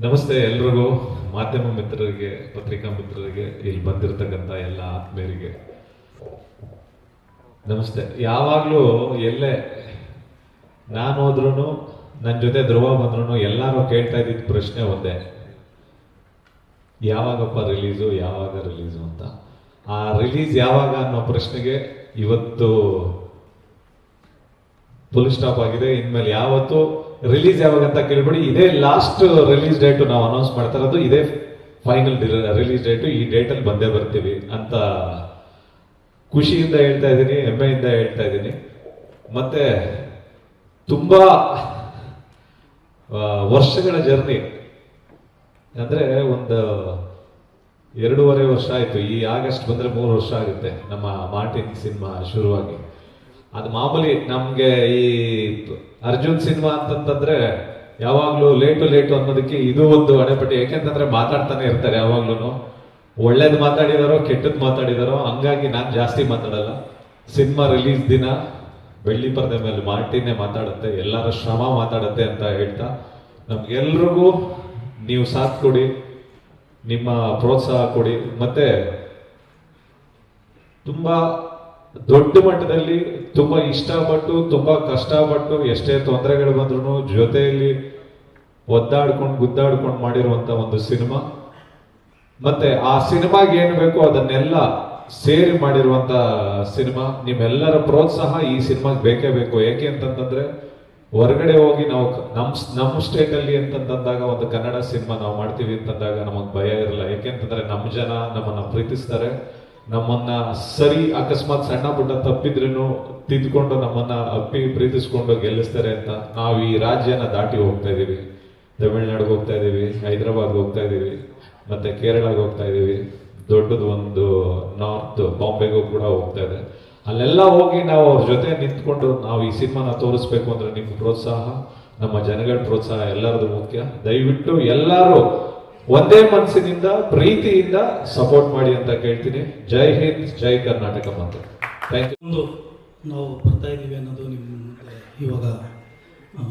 ನಮಸ್ತೆ ಎಲ್ರಿಗೂ, ಮಾಧ್ಯಮ ಮಿತ್ರರಿಗೆ, ಪತ್ರಿಕಾ ಮಿತ್ರರಿಗೆ, ಇಲ್ಲಿ ಬಂದಿರತಕ್ಕಂಥ ಎಲ್ಲ ಆತ್ಮೀಯರಿಗೆ ನಮಸ್ತೆ. ಯಾವಾಗಲೂ ಎಲ್ಲೇ ನಾನು ಹೋದ್ರೂ, ನನ್ನ ಜೊತೆ ಧ್ರುವ ಬಂದ್ರು ಎಲ್ಲರೂ ಕೇಳ್ತಾ ಇದ್ದಿದ್ದ ಪ್ರಶ್ನೆ ಒಂದೇ, ಯಾವಾಗಪ್ಪ ರಿಲೀಸು ಅಂತ. ಆ ರಿಲೀಸ್ ಯಾವಾಗ ಅನ್ನೋ ಪ್ರಶ್ನೆಗೆ ಇವತ್ತು ಫುಲ್ ಸ್ಟಾಪ್ ಆಗಿದೆ. ಇನ್ಮೇಲೆ ಯಾವತ್ತು ರಿಲೀಸ್ ಯಾವಾಗ ಅಂತ ಕೇಳ್ಬಿಡಿ, ಇದೇ ಲಾಸ್ಟ್ ರಿಲೀಸ್ ಡೇಟು ನಾವು ಅನೌನ್ಸ್ ಮಾಡ್ತಾ ಇರೋದು, ಇದೇ ಫೈನಲ್ ರಿಲೀಸ್ ಡೇಟು, ಈ ಡೇಟಲ್ಲಿ ಬಂದೇ ಬರ್ತೀವಿ ಅಂತ ಖುಷಿಯಿಂದ ಹೇಳ್ತಾ ಇದ್ದೀನಿ, ಹೆಮ್ಮೆಯಿಂದ ಹೇಳ್ತಾ ಇದ್ದೀನಿ. ಮತ್ತೆ ತುಂಬಾ ವರ್ಷಗಳ ಜರ್ನಿ, ಅಂದ್ರೆ ಒಂದು 2.5 ವರ್ಷ ಆಯ್ತು. ಈ ಆಗಸ್ಟ್ ಬಂದ್ರೆ 3 ವರ್ಷ ಆಗುತ್ತೆ ನಮ್ಮ ಮಾರ್ಟಿನ್ ಸಿನಿಮಾ ಶುರುವಾಗಿ. ಅದು ಮಾಮೂಲಿ ನಮ್ಗೆ ಈ ಅರ್ಜುನ್ ಸಿನಿಮಾ ಅಂತಂತಂದ್ರೆ ಯಾವಾಗ್ಲೂ ಲೇಟು ಅನ್ನೋದಕ್ಕೆ ಇದು ಒಂದು ಅಡೆಪಟ್ಟಿ. ಯಾಕೆಂತಂದ್ರೆ ಮಾತಾಡ್ತಾನೆ ಇರ್ತಾರೆ ಯಾವಾಗ್ಲೂ, ಒಳ್ಳೇದು ಮಾತಾಡಿದಾರೋ ಕೆಟ್ಟದ್ ಮಾತಾಡಿದಾರೋ, ಹಂಗಾಗಿ ನಾನು ಜಾಸ್ತಿ ಮಾತಾಡಲ್ಲ. ಸಿನಿಮಾ ರಿಲೀಸ್ ದಿನ ಬೆಳ್ಳಿ ಪರದೆ ಮೇಲೆ ಮಾರ್ಟಿನೇ ಮಾತಾಡುತ್ತೆ, ಎಲ್ಲರ ಶ್ರಮ ಮಾತಾಡುತ್ತೆ ಅಂತ ಹೇಳ್ತಾ, ನಮ್ಗೆಲ್ರಿಗೂ ನೀವು ಸಾಥ್ ಕೊಡಿ, ನಿಮ್ಮ ಪ್ರೋತ್ಸಾಹ ಕೊಡಿ. ಮತ್ತೆ ತುಂಬಾ ದೊಡ್ಡ ಮಟ್ಟದಲ್ಲಿ ತುಂಬಾ ಇಷ್ಟಪಟ್ಟು, ತುಂಬಾ ಕಷ್ಟಪಟ್ಟು, ಎಷ್ಟೇ ತೊಂದರೆಗಳು ಬಂದ್ರು ಜೊತೆಯಲ್ಲಿ ಒದ್ದಾಡ್ಕೊಂಡು ಗುದ್ದಾಡ್ಕೊಂಡು ಮಾಡಿರುವಂತ ಒಂದು ಸಿನಿಮಾ. ಮತ್ತೆ ಆ ಸಿನಿಮಾಗೆ ಏನು ಬೇಕೋ ಅದನ್ನೆಲ್ಲ ಸೇರಿ ಮಾಡಿರುವಂತ ಸಿನಿಮಾ. ನಿಮ್ಮೆಲ್ಲರ ಪ್ರೋತ್ಸಾಹ ಈ ಸಿನಿಮಾಗೆ ಬೇಕೇ ಬೇಕು. ಏಕೆ ಅಂತಂತಂದ್ರೆ ಹೊರಗಡೆ ಹೋಗಿ ನಾವು ನಮ್ಮ ಸ್ಟೇಟ್ ಅಲ್ಲಿ ಅಂತಂದಾಗ ಒಂದು ಕನ್ನಡ ಸಿನಿಮಾ ನಾವು ಮಾಡ್ತೀವಿ ಅಂತಂದಾಗ ನಮಗ್ ಭಯ ಇರಲ್ಲ. ಯಾಕೆಂತಂದ್ರೆ ನಮ್ಮ ಜನ ನಮ್ಮನ್ನ ಪ್ರೀತಿಸ್ತಾರೆ, ನಮ್ಮನ್ನ ಸರಿ ಅಕಸ್ಮಾತ್ ಸಣ್ಣ ಪುಟ್ಟ ತಪ್ಪಿದ್ರೂ ತಿದ್ಕೊಂಡು ನಮ್ಮನ್ನ ಅಪ್ಪಿ ಪ್ರೀತಿಸ್ಕೊಂಡು ಗೆಲ್ಲಿಸ್ತಾರೆ ಅಂತ ನಾವು ಈ ರಾಜ್ಯನ ದಾಟಿ ಹೋಗ್ತಾ ಇದೀವಿ. ತಮಿಳ್ನಾಡಿಗೆ ಹೋಗ್ತಾ ಇದೀವಿ, ಹೈದರಾಬಾದ್ಗೆ ಹೋಗ್ತಾ ಇದೀವಿ, ಮತ್ತೆ ಕೇರಳಗೆ ಹೋಗ್ತಾ ಇದೀವಿ, ದೊಡ್ಡದು ಒಂದು ನಾರ್ತ್ ಬಾಂಬೆಗೂ ಕೂಡ ಹೋಗ್ತಾ ಇದೆ. ಅಲ್ಲೆಲ್ಲ ಹೋಗಿ ನಾವು ಅವ್ರ ಜೊತೆ ನಿಂತ್ಕೊಂಡು ನಾವು ಈ ಸಿನಿಮಾನ ತೋರಿಸ್ಬೇಕು ಅಂದ್ರೆ ನಿಮ್ಮ ಪ್ರೋತ್ಸಾಹ, ನಮ್ಮ ಜನಗಳ ಪ್ರೋತ್ಸಾಹ ಎಲ್ಲರದು ಮುಖ್ಯ. ದಯವಿಟ್ಟು ಎಲ್ಲರೂ ಒಂದೇ ಮನಸ್ಸಿನಿಂದ ಪ್ರೀತಿಯಿಂದ ಸಪೋರ್ಟ್ ಮಾಡಿ ಅಂತ ಕೇಳ್ತೀನಿ. ಜೈ ಹಿಂದ್, ಜೈ ಕರ್ನಾಟಕ ಅಂತ. Thank you. ನಾವು ಬರ್ತಾ ಇದ್ದೀವಿ ಅನ್ನೋದು ನಿಮ್ಮ ಮುಂದೆ ಇವಾಗ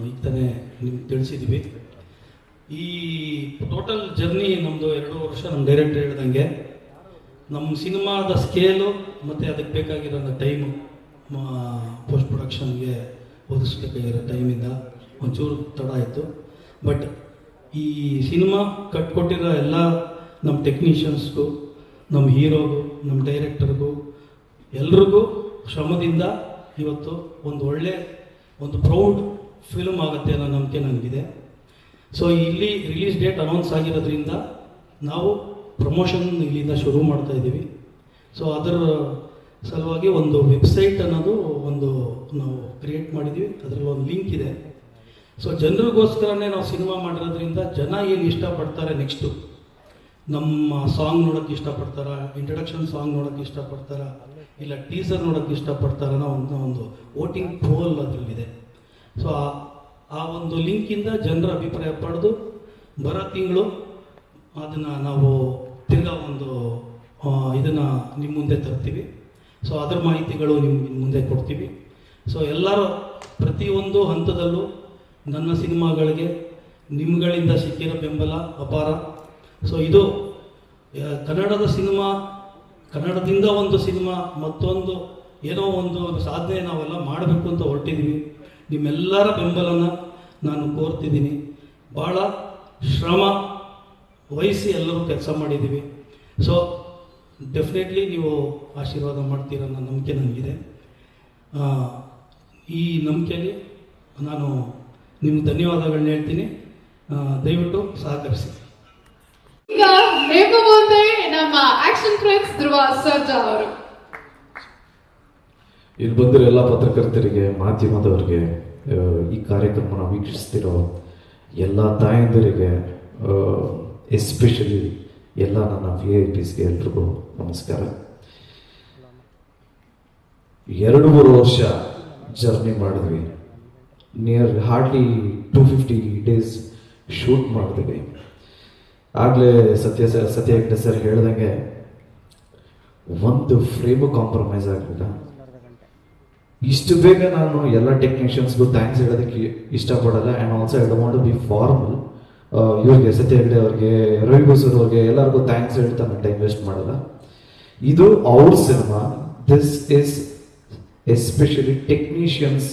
ಈಗ ತಾನೇ ನಿಮ್ಗೆ ತಿಳಿಸಿದ್ವಿ. ಈ ಟೋಟಲ್ ಜರ್ನಿ ನಮ್ಮದು 2 ವರ್ಷ. ನಮ್ಮ ಡೈರೆಕ್ಟರ್ ಹೇಳ್ದಂಗೆ ನಮ್ಮ ಸಿನಿಮಾದ ಸ್ಕೇಲು ಮತ್ತು ಅದಕ್ಕೆ ಬೇಕಾಗಿರೋ ಟೈಮು, ಪೋಸ್ಟ್ ಪ್ರೊಡಕ್ಷನ್ಗೆ ಒದಗಿಸ್ಬೇಕಾಗಿರೋ ಟೈಮಿಂದ ಒಂಚೂರು ತಡ ಆಯಿತು. ಬಟ್ ಈ ಸಿನಿಮಾ ಕಟ್ಕೊಟ್ಟಿರೋ ಎಲ್ಲ ನಮ್ಮ ಟೆಕ್ನಿಷಿಯನ್ಸ್ಗೂ, ನಮ್ಮ ಹೀರೋಗೂ, ನಮ್ಮ ಡೈರೆಕ್ಟರ್ಗೂ ಎಲ್ರಿಗೂ ಶ್ರಮದಿಂದ ಇವತ್ತು ಒಂದು ಒಳ್ಳೆ ಒಂದು ಪ್ರೌಡ್ ಫಿಲ್ಮ್ ಆಗುತ್ತೆ ಅನ್ನೋ ನಂಬಿಕೆ ನನಗಿದೆ. ಸೊ ಇಲ್ಲಿ ರಿಲೀಸ್ ಡೇಟ್ ಅನೌನ್ಸ್ ಆಗಿರೋದ್ರಿಂದ ನಾವು ಪ್ರಮೋಷನ್ ಇಲ್ಲಿಂದ ಶುರು ಮಾಡ್ತಾ ಇದ್ದೀವಿ. ಸೊ ಅದರ ಸಲುವಾಗಿ ಒಂದು ವೆಬ್ಸೈಟ್ ಅನ್ನೋದು ಒಂದು ನಾವು ಕ್ರಿಯೇಟ್ ಮಾಡಿದ್ದೀವಿ. ಅದರಲ್ಲಿ ಒಂದು ಲಿಂಕ್ ಇದೆ. ಸೊ ಜನರಿಗೋಸ್ಕರನೇ ನಾವು ಸಿನಿಮಾ ಮಾಡಿರೋದ್ರಿಂದ ಜನ ಏನು ಇಷ್ಟಪಡ್ತಾರೆ, ನೆಕ್ಸ್ಟು ನಮ್ಮ ಸಾಂಗ್ ನೋಡೋಕ್ಕೆ ಇಷ್ಟಪಡ್ತಾರ, ಇಂಟ್ರಡಕ್ಷನ್ ಸಾಂಗ್ ನೋಡೋಕ್ಕೆ ಇಷ್ಟಪಡ್ತಾರ, ಇಲ್ಲ ಟೀಸರ್ ನೋಡೋಕ್ಕೆ ಇಷ್ಟಪಡ್ತಾರ ಅನ್ನೋ ಒಂದು ವೋಟಿಂಗ್ ಪೋಲ್ ಅದರಲ್ಲಿದೆ. ಸೊ ಆ ಒಂದು ಲಿಂಕಿಂದ ಜನರ ಅಭಿಪ್ರಾಯ ಪಡೆದು ಬರೋ ತಿಂಗಳು ಅದನ್ನು ನಾವು ತಿರ್ಗಾ ಒಂದು ಇದನ್ನು ನಿಮ್ಮ ಮುಂದೆ ತರ್ತೀವಿ. ಸೊ ಅದರ ಮಾಹಿತಿಗಳು ನಿಮ್ಮ ಮುಂದೆ ಕೊಡ್ತೀವಿ. ಸೊ ಎಲ್ಲರೂ ಪ್ರತಿಯೊಂದು ಹಂತದಲ್ಲೂ ನನ್ನ ಸಿನಿಮಾಗಳಿಗೆ ನಿಮ್ಗಳಿಂದ ಸಿಕ್ಕಿರೋ ಬೆಂಬಲ ಅಪಾರ. ಸೊ ಇದು ಕನ್ನಡದ ಸಿನಿಮಾ, ಕನ್ನಡದಿಂದ ಒಂದು ಸಿನಿಮಾ, ಮತ್ತೊಂದು ಏನೋ ಒಂದು ಸಾಧನೆ ನಾವೆಲ್ಲ ಮಾಡಬೇಕು ಅಂತ ಹೊರಟಿದ್ದೀವಿ. ನಿಮ್ಮೆಲ್ಲರ ಬೆಂಬಲನ ನಾನು ಕೋರ್ತಿದ್ದೀನಿ. ಭಾಳ ಶ್ರಮ ವಹಿಸಿ ಎಲ್ಲರೂ ಕೆಲಸ ಮಾಡಿದ್ದೀವಿ. ಸೊ ಡೆಫಿನೆಟ್ಲಿ ನೀವು ಆಶೀರ್ವಾದ ಮಾಡ್ತೀರ ಅನ್ನೋ ನಂಬಿಕೆ ನನಗಿದೆ. ಈ ನಂಬಿಕೆಯಲ್ಲಿ ನಾನು ನಿಮ್ಗೆ ಧನ್ಯವಾದಗಳನ್ನ ಹೇಳ್ತೀನಿ. ದಯವಿಟ್ಟು ಸಹಕರಿಸಿ. ಈಗ ನಿಮ್ಮ ಮುಂದೆ ನಮ್ಮ ಆಕ್ಷನ್ ಪ್ರಿನ್ಸ್ ಧ್ರುವ ಸರ್ಜಾ ಅವರು. ಇಲ್ಲಿ ಬಂದಿರೋ ಎಲ್ಲ ಪತ್ರಕರ್ತರಿಗೆ, ಮಾಧ್ಯಮದವರಿಗೆ, ಈ ಕಾರ್ಯಕ್ರಮನ ವೀಕ್ಷಿಸ್ತಿರೋ ಎಲ್ಲ ತಾಯಂದಿರಿಗೆ, ಎಸ್ಪೆಷಲಿ ಎಲ್ಲ ನನ್ನ VIPsಗೆ ಎಲ್ರಿಗೂ ನಮಸ್ಕಾರ. 2-3 ವರ್ಷ ಜರ್ನಿ ಮಾಡಿದ್ವಿ. ಹಾರ್ಡ್ಲಿ 250 ಡೇಸ್ ಶೂಟ್ ಮಾಡಿದ್ವಿ. ಆಗಲೇ ಸತ್ಯ ಹೆಗ್ಡೆ ಸರ್ ಹೇಳ್ದಂಗೆ ಒಂದು ಫ್ರೇಮು ಕಾಂಪ್ರಮೈಸ್ ಆಗಲಿಲ್ಲ. ಇಷ್ಟು ಬೇಗ ನಾನು ಎಲ್ಲ ಟೆಕ್ನಿಷಿಯನ್ಸ್ಗೂ ಥ್ಯಾಂಕ್ಸ್ ಹೇಳೋದಕ್ಕೆ ಇಷ್ಟಪಡಲ್ಲ. And also I don't want to be formal. ಇವ್ರಿಗೆ ಸತ್ಯ ಹೆಗ್ಡೆ ಅವ್ರಿಗೆ, ರವಿ ಬಸೂರ್ ಅವ್ರಿಗೆ ಎಲ್ಲರಿಗೂ ಥ್ಯಾಂಕ್ಸ್ ಹೇಳ್ತಾ ನಾನು ಟೈಮ್ ವೇಸ್ಟ್ ಮಾಡಲ್ಲ. ಇದು ಅವ್ರ cinema. This is especially technicians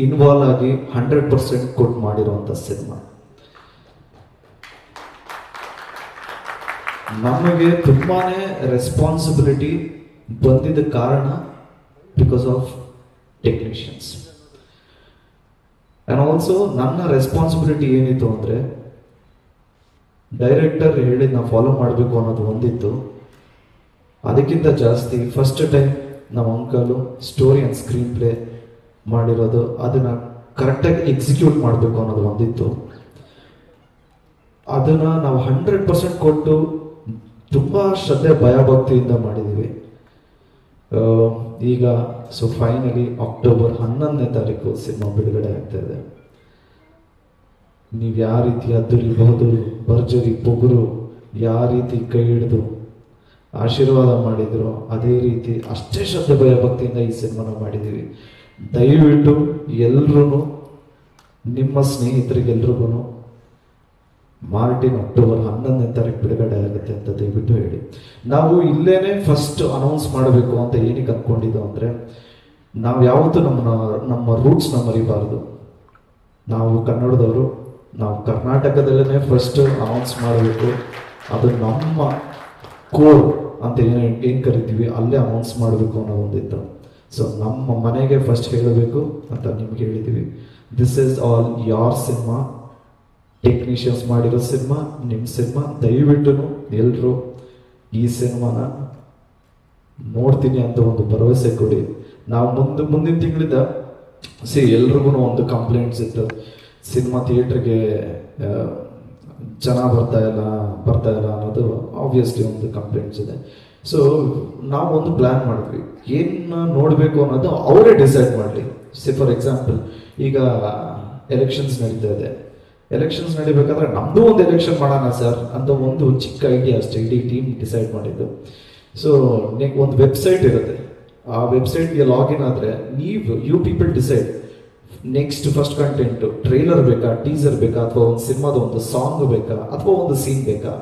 involve ಆಗಿ 100% ಕೊಟ್ಟು ಮಾಡಿರುವಂಥ ಸಿನಿಮಾ. ನಮಗೆ ತುಂಬಾ ರೆಸ್ಪಾನ್ಸಿಬಿಲಿಟಿ ಬಂದಿದ್ದ ಕಾರಣ because of technicians. And also ನನ್ನ ರೆಸ್ಪಾನ್ಸಿಬಿಲಿಟಿ ಏನಿತ್ತು ಅಂದರೆ, ಡೈರೆಕ್ಟರ್ ಹೇಳಿದ ನಾವು ಫಾಲೋ ಮಾಡಬೇಕು ಅನ್ನೋದು ಒಂದಿತ್ತು. ಅದಕ್ಕಿಂತ ಜಾಸ್ತಿ ಫಸ್ಟ್ ಟೈಮ್ ನಮ್ಮ uncle story and screen play ಮಾಡಿರೋದು, ಅದನ್ನು ಕರೆಕ್ಟಾಗಿ ಎಕ್ಸಿಕ್ಯೂಟ್ ಮಾಡಬೇಕು ಅನ್ನೋದು ಒಂದಿತ್ತು. ಅದನ್ನು ನಾವು 100% ಕೊಟ್ಟು ತುಂಬ ಶ್ರದ್ಧೆ ಭಯಭಕ್ತಿಯಿಂದ ಮಾಡಿದ್ದೀವಿ. ಈಗ ಸೊ ಫೈನಲಿ ಅಕ್ಟೋಬರ್ 11ನೇ ತಾರೀಕು ಸಿನಿಮಾ ಬಿಡುಗಡೆ ಆಗ್ತಾ ಇದೆ. ನೀವು ಯಾವ ರೀತಿ ಅದ್ದೂರಿ ಬಹದ್ದೂರು ಭರ್ಜರಿ ಪೊಗರು ಯಾವ ರೀತಿ ಕೈ ಹಿಡಿದು ಆಶೀರ್ವಾದ ಮಾಡಿದ್ರು, ಅದೇ ರೀತಿ ಅಷ್ಟೇ ಶ್ರದ್ಧೆ ಭಯಭಕ್ತಿಯಿಂದ ಈ ಸಿನಿಮಾನ ಮಾಡಿದ್ದೀವಿ. ದಯವಿಟ್ಟು ಎಲ್ಲರೂ ನಿಮ್ಮ ಸ್ನೇಹಿತರಿಗೆಲ್ರಿಗೂ ಮಾರ್ಟಿನ್ ಅಕ್ಟೋಬರ್ 11ನೇ ತಾರೀಕು ಬಿಡುಗಡೆ ಆಗುತ್ತೆ ಅಂತ ದಯವಿಟ್ಟು ಹೇಳಿ. ನಾವು ಇಲ್ಲೇನೆ ಫಸ್ಟ್ ಅನೌನ್ಸ್ ಮಾಡಬೇಕು ಅಂತ ಏನಕ್ಕೆ ಅಂದ್ಕೊಂಡಿದ್ದು ಅಂದರೆ, ನಾವು ಯಾವತ್ತೂ ನಮ್ಮ ರೂಟ್ಸ್ನ ಮರಿಬಾರ್ದು. ನಾವು ಕನ್ನಡದವರು, ನಾವು ಕರ್ನಾಟಕದಲ್ಲೇ ಫಸ್ಟ್ ಅನೌನ್ಸ್ ಮಾಡಬೇಕು. ಅದು ನಮ್ಮ ಕೋರ್ ಅಂತ ಏನು ಕರಿತೀವಿ ಅಲ್ಲೇ ಅನೌನ್ಸ್ ಮಾಡಬೇಕು ಅನ್ನೋ ಒಂದಿತ್ತು. ಸೊ ನಮ್ಮ ಮನೆಗೆ ಫಸ್ಟ್ ಹೇಳಬೇಕು ಅಂತ ನಿಮ್ಗೆ ಹೇಳಿದ್ದೀವಿ. This is all your cinema, technicians ಮಾಡಿರೋ ಸಿನಿಮಾ, ನಿಮ್ಮ ಸಿನಿಮಾ. ದಯವಿಟ್ಟು ಎಲ್ಲರೂ ಈ ಸಿನಿಮಾನ ನೋಡ್ತೀನಿ ಅಂತ ಒಂದು ಭರವಸೆ ಕೊಡಿ. ನಾವು ಮುಂದಿನ ತಿಂಗಳಿಂದ ಎಲ್ರಿಗೂ ಒಂದು ಕಂಪ್ಲೇಂಟ್ಸ್ ಇತ್ತು, ಸಿನಿಮಾ ಥಿಯೇಟ್ರಿಗೆ ಜನ ಬರ್ತಾ ಇಲ್ಲ ಅನ್ನೋದು ಆಬ್ವಿಯಸ್ಲಿ ಒಂದು ಕಂಪ್ಲೇಂಟ್ಸ್ ಇದೆ. ಸೊ ನಾವು ಒಂದು ಪ್ಲ್ಯಾನ್ ಮಾಡಿದ್ವಿ, ಏನು ನೋಡಬೇಕು ಅನ್ನೋದು ಅವರೇ ಡಿಸೈಡ್ ಮಾಡಲಿ. ಫಾರ್ ಎಕ್ಸಾಂಪಲ್, ಈಗ ಎಲೆಕ್ಷನ್ಸ್ ನಡೀತಾ ಇದೆ. ಎಲೆಕ್ಷನ್ಸ್ ನಡಿಬೇಕಾದ್ರೆ ನಮ್ಮದು ಒಂದು ಎಲೆಕ್ಷನ್ ಮಾಡೋಣ ಸರ್ ಅಂತ ಒಂದು ಚಿಕ್ಕ ಐಡಿಯಾ ಅಷ್ಟೇ, ಇಡೀ ಟೀಮ್ ಡಿಸೈಡ್ ಮಾಡಿದ್ದು. ಸೊ ಒಂದು ವೆಬ್ಸೈಟ್ ಇರುತ್ತೆ, ಆ ವೆಬ್ಸೈಟ್ಗೆ ಲಾಗಿನ್ ಆದರೆ you people decide next first content trailer ಬೇಕಾ, ಟೀಸರ್ ಬೇಕಾ, ಅಥವಾ ಒಂದು ಸಿನಿಮಾದ ಒಂದು ಸಾಂಗ್ ಬೇಕಾ, ಅಥವಾ ಒಂದು ಸೀನ್ ಬೇಕಾ,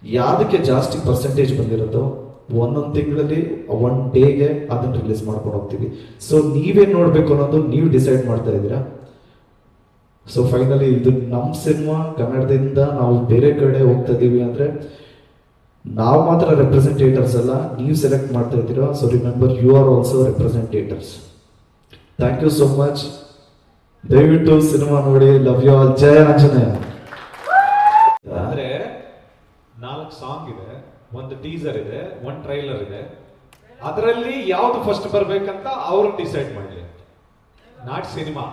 ಯಾವುದಕ್ಕೆ ಜಾಸ್ತಿ ಪರ್ಸೆಂಟೇಜ್ ಬಂದಿರುತ್ತೋ ಒಂದೊಂದು ತಿಂಗಳಲ್ಲಿ 1 ಡೇಗೆ ಅದನ್ನು ರಿಲೀಸ್ ಮಾಡ್ಕೊಂಡು ಹೋಗ್ತೀವಿ. ಸೊ ನೀವೇನು ನೋಡಬೇಕು ಅನ್ನೋದು ನೀವು ಡಿಸೈಡ್ ಮಾಡ್ತಾ ಇದ್ದೀರಾ. ಸೊ ಫೈನಲಿ ಇದು ನಮ್ಮ ಸಿನಿಮಾ, ಕನ್ನಡದಿಂದ ನಾವು ಬೇರೆ ಕಡೆ ಹೋಗ್ತಾ ಇದ್ದೀವಿ ಅಂದರೆ ನಾವು ಮಾತ್ರ ರೆಪ್ರೆಸೆಂಟೇಟರ್ಸ್ ಅಲ್ಲ, ನೀವು ಸೆಲೆಕ್ಟ್ ಮಾಡ್ತಾ ಇದ್ದೀರಾ. So remember, you are also representators. Thank you so much. ದಯವಿಟ್ಟು ಸಿನಿಮಾ ನೋಡಿ. Love you all. Jaya Anjaneya. ಅಂದ್ರೆ 4 ಸಾಂಗ್ ಇದೆ, ಒಂದು ಟೀಸರ್ ಇದೆ, ಒಂದು ಟ್ರೈಲರ್ ಇದೆ. ಅದರಲ್ಲಿ ಯಾವ್ದು ಫಸ್ಟ್ ಬರ್ಬೇಕಂತ ಅವ್ರು ಡಿಸೈಡ್ ಮಾಡಲಿ, not cinema.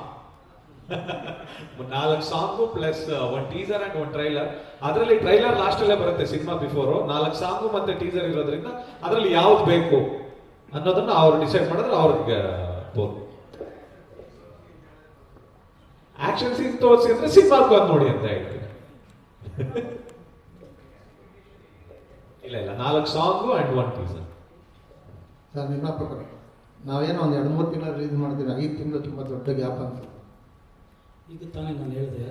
4 song plus 1 teaser and 1 trailer. ಅದರಲ್ಲಿ ಟ್ರೈಲರ್ ಲಾಸ್ಟ್ ಅಲ್ಲೇ ಬರುತ್ತೆ, ಸಿನಿಮಾ ಬಿಫೋರ್. 4 ಸಾಂಗು ಮತ್ತೆ ಟೀಸರ್ ಇರೋದ್ರಿಂದ ಅದರಲ್ಲಿ ಯಾವ್ದು ಬೇಕು ಅನ್ನೋದನ್ನ ಅವ್ರು ಡಿಸೈಡ್ ಮಾಡಿದ್ರೆ ಅವ್ರಿಗೆ ಆಕ್ಷನ್ ಸೀನ್ ತೋರಿಸಿ ಅಂದ್ರೆ ಸಿನಿಮಾಕ್ಕೆ ಬಂದು ನೋಡಿ ಅಂತ ಹೇಳ್ತೀನಿ. ಇಲ್ಲ 4 ಸಾಂಗು ಅಂಡ್ 1 ಟೀಸರ್. ಸರ್, ನಿಮ್ಮ ಪ್ರಕಾರ ನಾವೇನೋ ಒಂದು 2-3 ತಿಂಗಳು ರಿಲೀಸ್ ಮಾಡ್ತೀವಿ, 5 ತಿಂಗಳು ತುಂಬ ದೊಡ್ಡ ಗ್ಯಾಪ್ ಅಂತ. ಈಗ ತಾನೇ ನಾನು ಹೇಳಿದೆ,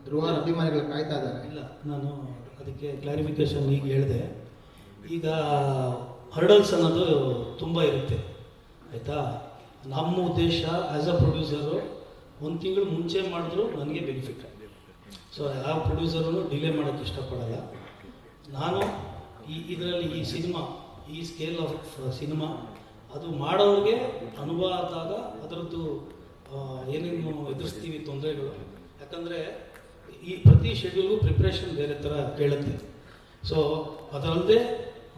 ಧ್ರುವ ಅಭಿಮಾನಿಗಳು ಕಾಯ್ತಾ ಇದ್ದಾರೆ. ಇಲ್ಲ, ನಾನು ಅದಕ್ಕೆ ಕ್ಲಾರಿಫಿಕೇಶನ್ ಈಗ ಹೇಳಿದೆ. ಈಗ ಹರ್ಡಲ್ಸ್ ಅನ್ನೋದು ತುಂಬ ಇರುತ್ತೆ, ಆಯಿತಾ. ನಮ್ಮ ಉದ್ದೇಶ ಆ್ಯಸ್ ಅ ಪ್ರೊಡ್ಯೂಸರು 1 ತಿಂಗಳು ಮುಂಚೆ ಮಾಡಿದ್ರು ನನಗೆ ಬೆನಿಫಿಟ್. ಸೊ ಯಾವ ಪ್ರೊಡ್ಯೂಸರೂ ಡಿಲೇ ಮಾಡೋಕ್ಕೆ ಇಷ್ಟಪಡಲ್ಲ. ನಾನು ಇದರಲ್ಲಿ ಈ ಸಿನಿಮಾ, ಈ ಸ್ಕೇಲ್ ಆಫ್ ಸಿನಿಮಾ ಅದು ಮಾಡೋರಿಗೆ ಅನುಭವ ಆದಾಗ ಅದರದ್ದು ಏನೇನು ಎದುರಿಸ್ತೀವಿ ತೊಂದರೆಗಳು. ಯಾಕಂದರೆ ಈ ಪ್ರತಿ ಶೆಡ್ಯೂಲ್ಗೂ ಪ್ರಿಪ್ರೇಷನ್ ಬೇರೆ ಥರ ಕೇಳುತ್ತೆ. ಸೊ ಅದರಲ್ಲದೆ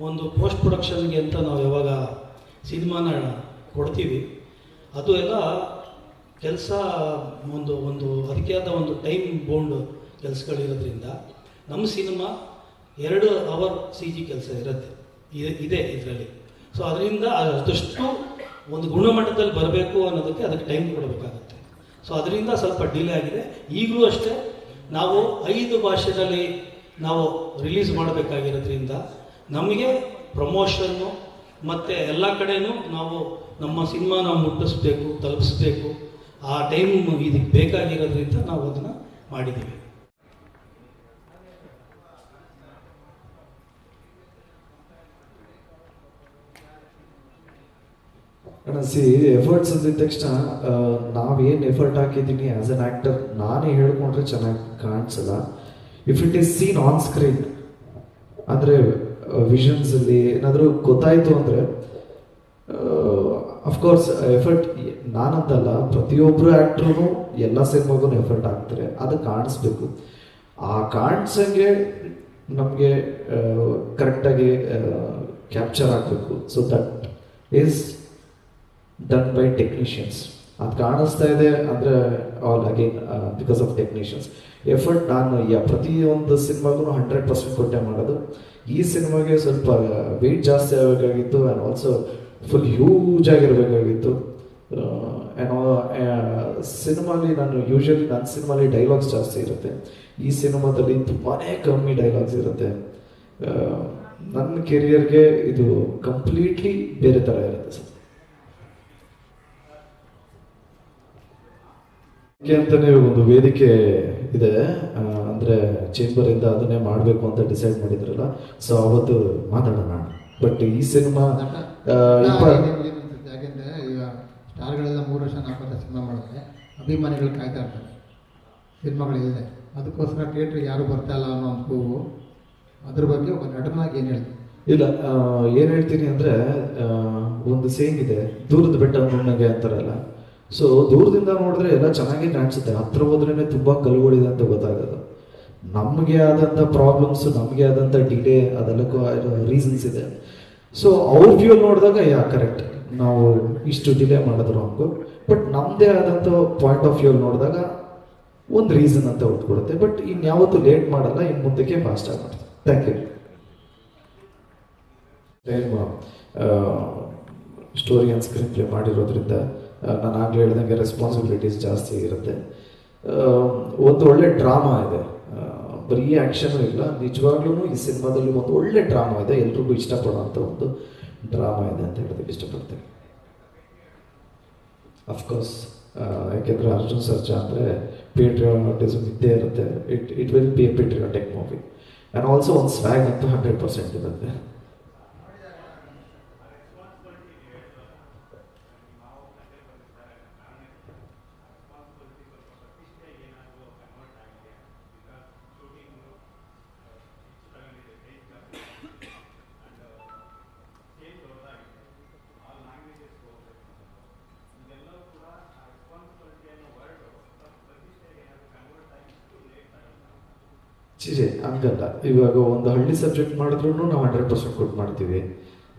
ಒಂದು ಪೋಸ್ಟ್ ಪ್ರೊಡಕ್ಷನ್ಗೆ ಅಂತ ನಾವು ಯಾವಾಗ ಸಿನಿಮಾನ ಕೊಡ್ತೀವಿ, ಅದು ಎಲ್ಲ ಕೆಲಸ ಒಂದು ಅದಕ್ಕೆ ಆದ ಒಂದು ಟೈಮ್ ಬೌಂಡ್ ಕೆಲಸಗಳಿರೋದ್ರಿಂದ ನಮ್ಮ ಸಿನಿಮಾ 2 ಅವರ್ CG ಕೆಲಸ ಇರುತ್ತೆ, ಇದೆ ಇದರಲ್ಲಿ. ಸೊ ಅದರಿಂದ ಅದಷ್ಟು ಒಂದು ಗುಣಮಟ್ಟದಲ್ಲಿ ಬರಬೇಕು ಅನ್ನೋದಕ್ಕೆ ಅದಕ್ಕೆ ಟೈಮ್ ಕೊಡಬೇಕಾಗುತ್ತೆ. ಸೊ ಅದರಿಂದ ಸ್ವಲ್ಪ ಡಿಲೇ ಆಗಿದೆ. ಈಗಲೂ ಅಷ್ಟೇ ನಾವು 5 ಭಾಷೆಯಲ್ಲಿ ನಾವು ರಿಲೀಸ್ ಮಾಡಬೇಕಾಗಿರೋದ್ರಿಂದ ನಮಗೆ ಪ್ರಮೋಷನ್ನು ಮತ್ತು ಎಲ್ಲ ಕಡೆನೂ ನಾವು ನಮ್ಮ ಸಿನಿಮಾ ನಾವು ಮುಟ್ಟಿಸ್ಬೇಕು, ತಲುಪಿಸ್ಬೇಕು. ಆ ಟೈಮ್ ಇದಕ್ಕೆ ಬೇಕಾಗಿರೋದ್ರಿಂದ ನಾವು ಅದನ್ನು ಮಾಡಿದ್ದೀವಿ. ಸಿ ಎಫರ್ಟ್ಸ್ ಅಂದಿದ ತಕ್ಷಣ ನಾವೇನು ಎಫರ್ಟ್ ಹಾಕಿದ್ದೀನಿ ಆಸ್ ಅನ್ ಆ್ಯಕ್ಟರ್ ನಾನೇ ಹೇಳ್ಕೊಂಡ್ರೆ ಚೆನ್ನಾಗಿ ಕಾಣಿಸಲ್ಲ. If it is seen on screen ಅಂದರೆ ವಿಷನ್ಸಲ್ಲಿ ಏನಾದರೂ ಗೊತ್ತಾಯಿತು ಅಂದರೆ ಅಫ್ಕೋರ್ಸ್ ಎಫರ್ಟ್ ನಾನಂತಲ್ಲ, ಪ್ರತಿಯೊಬ್ಬರು ಆ್ಯಕ್ಟ್ರೂ ಎಲ್ಲ ಸಿನಿಮಾಗೂ ಎಫರ್ಟ್ ಹಾಕ್ತಾರೆ. ಅದು ಕಾಣಿಸ್ಬೇಕು. ಆ ಕಾಣಿಸಂಗೆ ನಮಗೆ ಕರೆಕ್ಟಾಗಿ ಕ್ಯಾಪ್ಚರ್ ಆಗಬೇಕು. So that is done by technicians. ಅದು ಕಾಣಿಸ್ತಾ ಇದೆ ಅಂದರೆ all again because of technicians. Effort ನಾನು ಪ್ರತಿಯೊಂದು ಸಿನಿಮಾಗೂ 100% ಕೊಟ್ಟೆ ಮಾಡೋದು. ಈ ಸಿನಿಮಾಗೆ ಸ್ವಲ್ಪ ವೆಯ್ಟ್ ಜಾಸ್ತಿ ಆಗಬೇಕಾಗಿತ್ತು ಆ್ಯಂಡ್ ಆಲ್ಸೋ ಫುಲ್ ಹ್ಯೂಜ್ ಆಗಿರಬೇಕಾಗಿತ್ತು. ಸಿನಿಮಾಲಿ ನಾನು ಯೂಶಲಿ ನನ್ನ ಸಿನಿಮಾಲಿ ಡೈಲಾಗ್ಸ್ ಜಾಸ್ತಿ ಇರುತ್ತೆ. ಈ ಸಿನಿಮಾದಲ್ಲಿ ತುಂಬಾ ಕಮ್ಮಿ ಡೈಲಾಗ್ಸ್ ಇರುತ್ತೆ. ನನ್ನ ಕೆರಿಯರ್ಗೆ ಇದು ಕಂಪ್ಲೀಟ್ಲಿ ಬೇರೆ ಥರ ಇರುತ್ತೆ ಸರ್. ಅಂತಾನೆ ಒಂದು ವೇದಿಕೆ ಇದೆ, ಅಂದರೆ ಚೇಂಬರಿಂದ ಅದನ್ನೇ ಮಾಡಬೇಕು ಅಂತ ಡಿಸೈಡ್ ಮಾಡಿದ್ರಲ್ಲ. ಸೊ ಅವತ್ತು ಮಾತಾಡೋಣ. ಬಟ್ ಈ ಸಿನಿಮಾ ಯಾಕೆಂದರೆ ಈಗ ಸ್ಟಾರ್ಗಳೆಲ್ಲ 3 ವರ್ಷ 4 ವರ್ಷ ಸಿನಿಮಾ ಮಾಡಿದ್ರೆ ಅಭಿಮಾನಿಗಳು ಕಾಯ್ತಾ ಇರ್ತಾರೆ ಸಿನಿಮಾಗಳಿಲ್ಲದೆ. ಅದಕ್ಕೋಸ್ಕರ ಥಿಯೇಟ್ರಿಗೆ ಯಾರು ಬರ್ತಾ ಇಲ್ಲ ಅನ್ನೋ ಒಂದು ಕೂಗು. ಅದ್ರ ಬಗ್ಗೆ ಒಬ್ಬ ನಟನಾಗಿ ಏನು ಹೇಳ್ತೀನಿ? ಇಲ್ಲ, ಏನು ಹೇಳ್ತೀನಿ ಅಂದರೆ ಒಂದು ಸೇಂಗ್ ಇದೆ, ದೂರದ ಬೆಟ್ಟ ನುಣ್ಣಗೆ ಅಂತಾರಲ್ಲ. ಸೊ ದೂರದಿಂದ ನೋಡಿದ್ರೆ ಎಲ್ಲ ಚೆನ್ನಾಗಿ ಕಾಣಿಸುತ್ತೆ, ಹತ್ರ ಹೋದ್ರೇ ತುಂಬ ಕಲ್ಲುಗಳಿದೆ ಅಂತ ಗೊತ್ತಾಗೋದು. ನಮಗೆ ಆದಂಥ ಪ್ರಾಬ್ಲಮ್ಸ್, ನಮಗೆ ಆದಂಥ ಡಿಲೇ, ಅದೆಲ್ಲಕ್ಕೂ ರೀಸನ್ಸ್ ಇದೆ. ಸೊ ಅವ್ರ ವ್ಯೂ ನೋಡಿದಾಗ ಕರೆಕ್ಟ್, ನಾವು ಇಷ್ಟು ಡಿಲೇ ಮಾಡಿದ್ರು ಹಂಗು. ಬಟ್ ನಮ್ಮದೇ ಆದಂಥ ಪಾಯಿಂಟ್ ಆಫ್ ವ್ಯೂ ನೋಡಿದಾಗ ಒಂದು ರೀಸನ್ ಅಂತ ಹೊತ್ಕೊಡುತ್ತೆ. ಬಟ್ ಇನ್ಯಾವತ್ತೂ ಲೇಟ್ ಮಾಡಲ್ಲ, ಇನ್ನು ಮುಂದಕ್ಕೆ ಫಾಸ್ಟಾಗಿ ಮಾಡ್ತೀವಿ. Thank you. Story and screenplay ಮಾಡಿರೋದ್ರಿಂದ ನಾನು ಆಗಲೇ ಹೇಳ್ದಂಗೆ ರೆಸ್ಪಾನ್ಸಿಬಿಲಿಟೀಸ್ ಜಾಸ್ತಿ ಇರುತ್ತೆ. ಒಂದು ಒಳ್ಳೆ ಡ್ರಾಮಾ ಇದೆ, ಬರೀ ಆ್ಯಕ್ಷನು ಇಲ್ಲ, ನಿಜವಾಗ್ಲೂ ಈ ಸಿನಿಮಾದಲ್ಲಿ ಒಂದು ಒಳ್ಳೆ ಡ್ರಾಮಾ ಇದೆ, ಎಲ್ರಿಗೂ ಇಷ್ಟಪಡೋಂಥ ಒಂದು ಡ್ರಾಮಾ ಇದೆ ಅಂತ ಹೇಳೋದಕ್ಕೆ ಇಷ್ಟಪಡ್ತೇನೆ. ಅಫ್ಕೋರ್ಸ್ ಯಾಕೆಂದರೆ ಅರ್ಜುನ್ ಸರ್ಜಾ ಅಂದರೆ ಪೇಟ್ರಿಯಾಟಿಸಮ್ ಇದ್ದೇ ಇರುತ್ತೆ. It will be A patriotic movie and also ಒಂದು ಸ್ವ್ಯಾಗ್ ಅಂತೂ 100% ಇರುತ್ತೆ. ಹಂಗಲ್ಲ, ಇವಾಗ ಒಂದು ಹಳ್ಳಿ ಸಬ್ಜೆಕ್ಟ್ ಮಾಡಿದ್ರು ನಾವು 100% ಕೊಟ್ಟು ಮಾಡ್ತೀವಿ.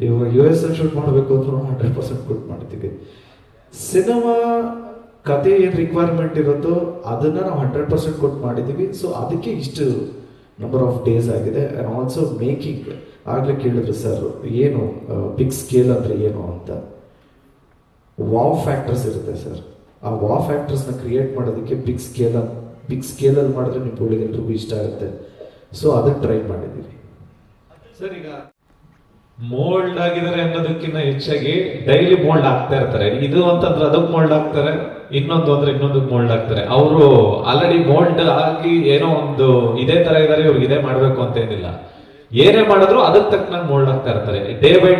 ಇವಾಗ US ಶೂಟ್ ಮಾಡಬೇಕು ಅಂದ್ರೂ 100% ಕೊಟ್ಟು ಮಾಡ್ತೀವಿ. ಸಿನಿಮಾ ಕತೆ ಏನು ರಿಕ್ವೈರ್ಮೆಂಟ್ ಇರುತ್ತೋ ಅದನ್ನು ನಾವು 100% ಕೊಟ್ಟು ಮಾಡಿದ್ದೀವಿ. ಸೊ ಅದಕ್ಕೆ ಇಷ್ಟು ನಂಬರ್ ಆಫ್ ಡೇಸ್ ಆಗಿದೆ. ಆ್ಯಂಡ್ ಆಲ್ಸೋ ಮೇಕಿಂಗ್, ಆಗಲೇ ಕೇಳಿದ್ರು ಸರ್ ಏನು ಬಿಗ್ ಸ್ಕೇಲ್ ಅಂದರೆ ಏನು ಅಂತ. ವಾವ್ ಫ್ಯಾಕ್ಟರ್ಸ್ ಇರುತ್ತೆ ಸರ್. ಆ ವಾವ್ ಫ್ಯಾಕ್ಟರ್ಸ್ನ ಕ್ರಿಯೇಟ್ ಮಾಡೋದಕ್ಕೆ ಬಿಗ್ ಸ್ಕೇಲಲ್ಲಿ ಮಾಡಿದ್ರೆ ನಿಮ್ಗಳಿಗೆ ಎಲ್ರಿಗೂ ಇಷ್ಟ ಆಗುತ್ತೆ. ಸೊ ಅದನ್ನು ಟ್ರೈ ಮಾಡಿದ್ದೀವಿ ಸರ್. ಈಗ ಮೋಲ್ಡ್ ಆಗಿದ್ದಾರೆ ಅನ್ನೋದಕ್ಕಿಂತ ಹೆಚ್ಚಾಗಿ ಡೈಲಿ ಮೋಲ್ಡ್ ಆಗ್ತಾ ಇರ್ತಾರೆ. ಇದು ಅಂತಂದ್ರೆ ಅದಕ್ಕೆ ಮೋಲ್ಡ್ ಆಗ್ತಾರೆ, ಇನ್ನೊಂದು ಅಂದ್ರೆ ಇನ್ನೊಂದಕ್ಕೆ ಮೋಲ್ಡ್ ಆಗ್ತಾರೆ. ಅವರು ಆಲ್ರೆಡಿ ಮೋಲ್ಡ್ ಆಗಿ ಏನೋ ಒಂದು ಇದೇ ತರ ಇದಾರೆ, ಇವ್ರಿಗೆ ಇದೇ ಮಾಡ್ಬೇಕು ಅಂತ ಏನಿಲ್ಲ. ಏನೇ ಮಾಡಿದ್ರು ಅದಕ್ಕೆ ತಕ್ಕನಾಗಿ ಮೋಲ್ಡ್ ಆಗ್ತಾ ಇರ್ತಾರೆ. ಡೇ ಬೈ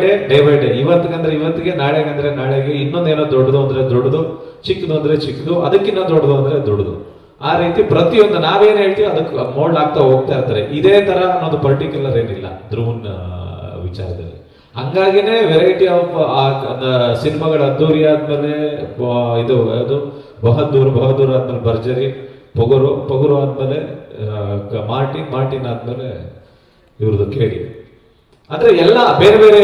ಡೇ ಇವತ್ತಿಗಂದ್ರೆ ಇವತ್ತಿಗೆ, ನಾಳೆಗಂದ್ರೆ ನಾಳೆಗೆ, ಇನ್ನೊಂದೇನೋ ದೊಡ್ಡದು ಅಂದ್ರೆ ದೊಡ್ಡದು, ಚಿಕ್ಕದು ಅಂದ್ರೆ ಚಿಕ್ಕದು, ಅದಕ್ಕಿನ್ನ ದೊಡ್ಡದು ಅಂದ್ರೆ ದೊಡ್ಡದು. ಆ ರೀತಿ ಪ್ರತಿಯೊಂದು ನಾವೇನ್ ಹೇಳ್ತೀವಿ ಅದಕ್ಕೆ ಮೋಲ್ಡ್ ಆಗ್ತಾ ಹೋಗ್ತಾ ಇರ್ತಾರೆ. ಇದೇ ತರ ಅನ್ನೋದು ಪರ್ಟಿಕ್ಯುಲರ್ ಏನಿಲ್ಲ ಧ್ರುವನ್ ವಿಚಾರದಲ್ಲಿ. ಹಂಗಾಗಿನೇ ವೆರೈಟಿ ಆಫ್ ಸಿನಿಮಾಗಳ ಅದ್ದೂರಿ ಆದ್ಮೇಲೆ ಇದು ಬಹದ್ದೂರ್ ಆದ್ಮೇಲೆ ಭರ್ಜರಿ, ಪೊಗರು ಆದ್ಮೇಲೆ ಮಾರ್ಟಿನ್ ಆದ್ಮೇಲೆ ಇವ್ರದ್ದು ಕೇಳಿ. ಅಂದ್ರೆ ಎಲ್ಲ ಬೇರೆ ಬೇರೆ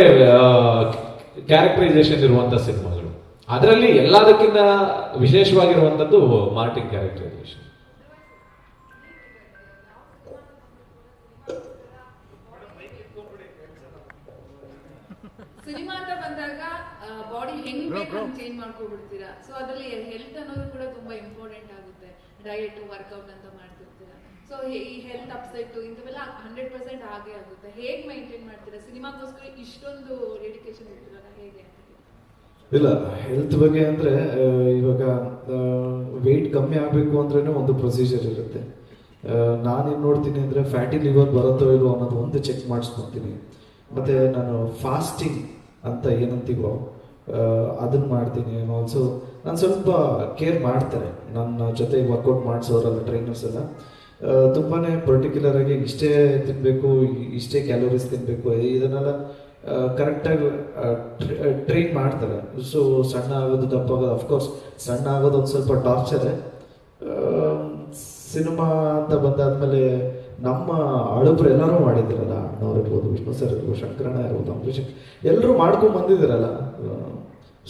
ಕ್ಯಾರೆಕ್ಟರೈಸೇಷನ್ ಇರುವಂತ ಸಿನಿಮಾಗಳು. ಅದರಲ್ಲಿ ಎಲ್ಲದಕ್ಕಿಂತ ವಿಶೇಷವಾಗಿರುವಂತದ್ದು ಮಾರ್ಟಿನ್ ಕ್ಯಾರೆಕ್ಟರೈಸೇಷನ್. ಸಿನಿಮಾ ಅಂತ ಬಂದಾಗ ಬಾಡಿ ಹೆಂಗ್ ಬೇಕು ಚೇಂಜ್ ಮಾಡ್ಕೊಬಿಡ್ತೀರಾ. ಸೊ ಅದರಲ್ಲಿ ಹೆಲ್ತ್ ಅನ್ನೋದು ಕೂಡ ತುಂಬಾ ಇಂಪಾರ್ಟೆಂಟ್ ಆಗುತ್ತೆ. ಡಯಟ್, ವರ್ಕೌಟ್ ಅಂತ ಮಾಡ್ತಿರ್ತೀರಾ. ಸೊ ಈ ಹೆಲ್ತ್ ಅಪ್ಸೆಟ್ ಇಂಥವೆಲ್ಲ 100% ಆಗೇ ಆಗುತ್ತೆ. ಹೇಗೆ ಮೈಂಟೈನ್ ಮಾಡ್ತೀರಾ? ಸಿನಿಮಾಗೋಸ್ಕರ ಇಷ್ಟೊಂದು ಡೆಡಿಕೇಶನ್ ಇರ್ತೀರಲ್ಲ, ಹೇಗೆ? ಇಲ್ಲ, ಹೆಲ್ತ್ ಬಗ್ಗೆ ಅಂದರೆ ಇವಾಗ ವೆಯ್ಟ್ ಕಮ್ಮಿ ಆಗಬೇಕು ಅಂದ್ರೇ ಒಂದು ಪ್ರೊಸೀಜರ್ ಇರುತ್ತೆ. ನಾನೇನು ನೋಡ್ತೀನಿ ಅಂದರೆ ಫ್ಯಾಟಿ ಲಿವರ್ ಬರುತ್ತೋ ಇಲ್ವೋ ಅನ್ನೋದು ಒಂದು ಚೆಕ್ ಮಾಡಿಸ್ಕೊತೀನಿ. ಮತ್ತು ನಾನು ಫಾಸ್ಟಿಂಗ್ ಅಂತ ಏನಂತೀವೋ ಅದನ್ನು ಮಾಡ್ತೀನಿ. ಆಲ್ಸೋ ನಾನು ಸ್ವಲ್ಪ ಕೇರ್ ಮಾಡ್ತಾರೆ ನನ್ನ ಜೊತೆ ವರ್ಕೌಟ್ ಮಾಡಿಸೋರಲ್ಲ ಟ್ರೈನರ್ಸ್ ಎಲ್ಲ. ತುಂಬಾ ಪರ್ಟಿಕ್ಯುಲರ್ ಆಗಿ ಇಷ್ಟೇ ತಿನ್ನಬೇಕು, ಇಷ್ಟೇ ಕ್ಯಾಲೋರೀಸ್ ತಿನ್ನಬೇಕು, ಇದನ್ನೆಲ್ಲ ಕರೆಕ್ಟಾಗಿ ಟ್ರೈನ್ ಮಾಡ್ತಾರೆ. ಸೊ ಸಣ್ಣ ಆಗೋದು, ದಪ್ಪ ಆಗೋದು, ಅಫ್ಕೋರ್ಸ್ ಸಣ್ಣ ಆಗೋದು ಒಂದು ಸ್ವಲ್ಪ ಟಾರ್ಚರೇ. ಸಿನಿಮಾ ಅಂತ ಬಂದಾದ್ಮೇಲೆ ನಮ್ಮ ಹಳಬ್ರು ಎಲ್ಲರೂ ಮಾಡಿದ್ದೀರಲ್ಲ, ಅಣ್ಣವ್ರು ಇರ್ಬೋದು, ವಿಷ್ಣು ಸರ್ ಇರ್ಬೋದು, ಶಂಕರಣ್ಣ ಇರ್ಬೋದು, ಅಂಬರೀಷ್, ಎಲ್ಲರೂ ಮಾಡ್ಕೊಂಡು ಬಂದಿದ್ದೀರಲ್ಲ.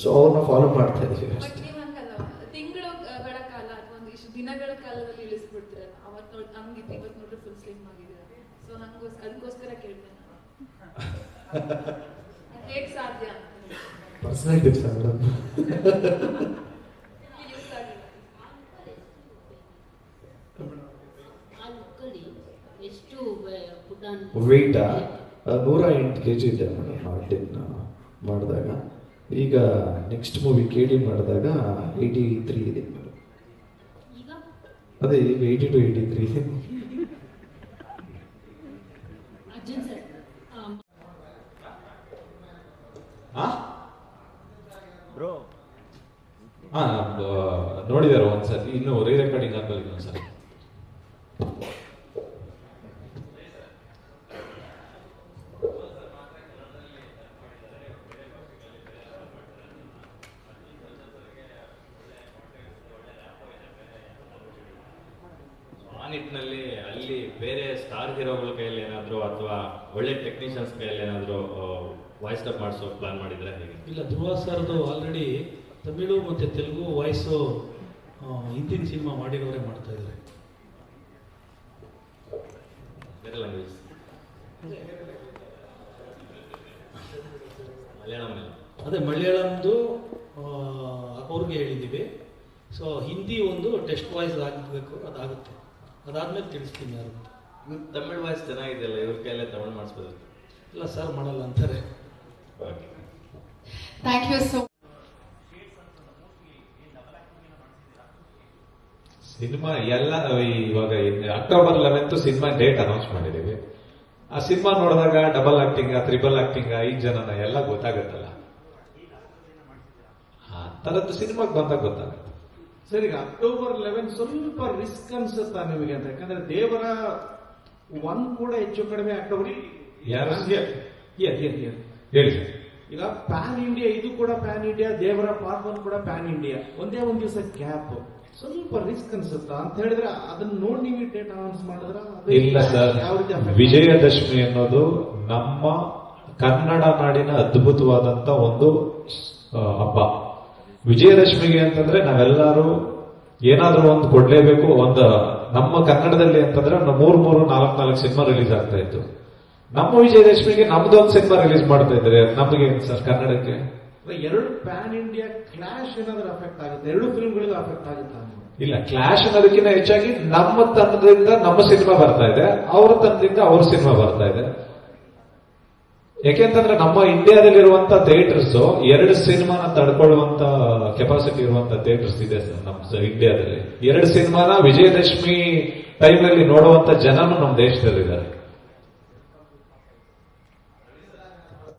ಸೊ ಅವ್ರನ್ನ ಫಾಲೋ ಮಾಡ್ತಾ ಇದ್ದೀವಿ ಬಟ್ ಅಷ್ಟೇ. ನೀವು ಹಂಗಲ್ಲ, ತಿಂಗಳುಗಳ ಕಾಲ ಅಥವಾ ಒಂದಿಷ್ಟು ದಿನಗಳ ಕಾಲದಲ್ಲಿ ಇಳಿಸ್ಬಿಡ್ತೀರಲ್ಲ. ಅವತ್ತು ಹಂಗಿತ್ತು, ಇವತ್ತು ನೋಡ್ರೆ ಫುಲ್ ಸ್ಲಿಮ್ ಆಗಿದ್ದೀರ. ಸೊ ಅದಕ್ಕೋಸ್ಕರ ಕೇಳ್ತೇನೆ, ಹೇಗೆ ಸಾಧ್ಯ ಅಂತ. Personal tips madam. ಯೂಸ್ ಆಗಿಲ್ಲ. ಎಷ್ಟು ಪುಟಾನ್ ವೆಯ್ಟಾ 108 kg ಇದೆ ಮೇಡಮ್ ಮಾರ್ಟಿನ್ ಮಾಡಿದಾಗ. ಈಗ ನೆಕ್ಸ್ಟ್ ಮೂವಿ KD ಮಾಡಿದಾಗ 83 ಇದೆ ಮೇಡಮ್. ಈಗ ಅದೇ ಈಗ 80 to 83 ಇದೆ. ಅರ್ಜುನ್ ಸರ್ ನೋಡಿದಾರೆ ಒಂದ್ಸತಿ, ಇನ್ನು ರೀ ರೆಕಾರ್ಡಿಂಗ್ ಆಗಲ್ಲ ಇನ್ನೊಂದ್ಸರಿ. ಆ ನಿಟ್ಟಿನಲ್ಲಿ ಅಲ್ಲಿ ಬೇರೆ ಸ್ಟಾರ್ ಹೀರೋಗಳ ಕೈಯಲ್ಲಿ ಏನಾದ್ರು ಅಥವಾ ಒಳ್ಳೆ ಟೆಕ್ನಿಷಿಯನ್ಸ್ ಕೈಯಲ್ಲಿ ಏನಾದ್ರು ವಾಯ್ಸ್ ಡಬ್ ಮಾಡಿಸೋ ಪ್ಲಾನ್ ಮಾಡಿದ್ರೆ ಹೇಗೆ? ಇಲ್ಲ, ಧ್ರುವ ಸರ್ದು ಆಲ್ರೆಡಿ ತಮಿಳು ಮತ್ತು ತೆಲುಗು ವಾಯ್ಸು ಹಿಂದಿನ ಸಿನಿಮಾ ಮಾಡಿರೋರೇ ಮಾಡ್ತಾ ಇದ್ದಾರೆ. ಬೇರೆ ಲ್ಯಾಂಗ್ವೇಜ್ ಮಲಯಾಳಂ ಅದೇ ಮಲಯಾಳಂದು ಅವ್ರಿಗೆ ಹೇಳಿದ್ದೀವಿ. ಸೊ ಹಿಂದಿ ಒಂದು ಟೆಸ್ಟ್ ವಾಯ್ಸ್ ಆಗಬೇಕು, ಅದಾಗುತ್ತೆ. ಅದಾದ್ಮೇಲೆ ತಿಳಿಸ್ತೀನಿ ಯಾರು. ಇವ್ರು ತಮಿಳ್ ವಾಯ್ಸ್ ಚೆನ್ನಾಗಿದೆಯಲ್ಲ, ಇವ್ರ ಕೈಯಲ್ಲೇ ತಮಿಳ್ ಮಾಡಿಸ್ಬೋದು. ಇಲ್ಲ ಸರ್, ಮಾಡಲ್ಲ ಅಂತಾರೆ. Okay, thank you so. Cinema ಎಲ್ಲ ಇವಾಗ ಅಕ್ಟೋಬರ್ 11 ಸಿನಿಮಾ ಡೇಟ್ ಅನೌನ್ಸ್ ಮಾಡಿದೀವಿ. ಆ ಸಿನಿಮಾ ನೋಡಿದಾಗ ಡಬಲ್ ಆಕ್ಟಿಂಗ್, ತ್ರಿಬಲ್ ಆಕ್ಟಿಂಗ್, 5 ಜನನ ಎಲ್ಲ ಗೊತ್ತಾಗತ್ತಲ್ಲ. ಆ ತರದ್ದು ಸಿನಿಮಾಗೆ ಬಂದಾಗ ಗೊತ್ತಾಗುತ್ತೆ. ಸರ್, ಈಗ ಅಕ್ಟೋಬರ್ 11 ಸ್ವಲ್ಪ ರಿಸ್ಕ್ ಅನ್ಸುತ್ತಾ ನಿಮಗೆ ಅಂತ? ಯಾಕಂದ್ರೆ ದೇವರ 1 ಕೂಡ ಹೆಚ್ಚು ಕಡಿಮೆ ಅಕ್ಟೋಬರ್. ಯಾರು ಹೇಳಿ ಹೇಳಿ. ಈಗ ಪ್ಯಾನ್ ಇಂಡಿಯಾ, ಇದು ಕೂಡ ಪ್ಯಾನ್ ಇಂಡಿಯಾ, ದೇವರ ಪಾರ್ಟ್ 1 ಕೂಡ ಪ್ಯಾನ್ ಇಂಡಿಯಾ, ಒಂದೇ ಒಂದ್ ದಿವಸ ಗ್ಯಾಪ್, ಸ್ವಲ್ಪ ರಿಸ್ಕ್ ಅನ್ಸುತ್ತಾ ಅಂತ ಹೇಳಿದ್ರೆ ಅದನ್ನ ನೋಡಿ ನೀವು ಡೇಟ್ ಅನೌನ್ಸ್ ಮಾಡಿದ್ರ? ಇಲ್ಲ ಸರ್, ವಿಜಯದಶಮಿ ಅನ್ನೋದು ನಮ್ಮ ಕನ್ನಡ ನಾಡಿನ ಅದ್ಭುತವಾದಂತ ಒಂದು ಹಬ್ಬ. ವಿಜಯದಶಮಿಗೆ ಅಂತಂದ್ರೆ ನಾವೆಲ್ಲರೂ ಏನಾದ್ರೂ ಒಂದು ಕೊಡ್ಲೇಬೇಕು. ಒಂದು ನಮ್ಮ ಕನ್ನಡದಲ್ಲಿ ಅಂತಂದ್ರೆ 3-4 ಸಿನಿಮಾ ರಿಲೀಸ್ ಆಗ್ತಾ ಇತ್ತು. ನಮ್ಮ ವಿಜಯದಶಮಿಗೆ ನಮ್ದೊಂದು ಸಿನಿಮಾ ರಿಲೀಸ್ ಮಾಡ್ತಾ ಇದ್ದಾರೆ. ನಮಗೆ ಸರ್ ಕನ್ನಡಕ್ಕೆ ಎರಡು ಪ್ಯಾನ್ ಇಂಡಿಯಾ ಕ್ಲಾಶ್ ಏನಾದ್ರೂ ಅಫೆಕ್ಟ್ ಆಗುತ್ತೆ? ಎರಡು ಫಿಲ್ಮ್ಗಳಿಗೂ ಅಫೆಕ್ಟ್ ಆಗುತ್ತಾ? ಇಲ್ಲ, ಕ್ಲಾಶ್ ಅನ್ನೋದಕ್ಕಿಂತ ಹೆಚ್ಚಾಗಿ ನಮ್ಮ ತಂಡದಿಂದ ನಮ್ಮ ಸಿನಿಮಾ ಬರ್ತಾ ಇದೆ, ಅವ್ರ ತಂಡದಿಂದ ಅವ್ರ ಸಿನಿಮಾ ಬರ್ತಾ ಇದೆ. ಯಾಕೆಂತಂದ್ರೆ ನಮ್ಮ ಇಂಡಿಯಾದಲ್ಲಿರುವಂತ ಥಿಯೇಟರ್ಸ್ 2 ಸಿನಿಮಾನ ತಡ್ಕೊಳ್ಳುವಂತ ಕೆಪಾಸಿಟಿ ಇರುವಂತ ಥಿಯೇಟರ್ಸ್ ಇದೆ ಸರ್ ನಮ್ಮ ಇಂಡಿಯಾದಲ್ಲಿ. 2 ಸಿನಿಮಾನ ವಿಜಯದಶಮಿ ಟೈಮಲ್ಲಿ ನೋಡುವಂತ ಜನನು ನಮ್ಮ ದೇಶದಲ್ಲಿದ್ದಾರೆ.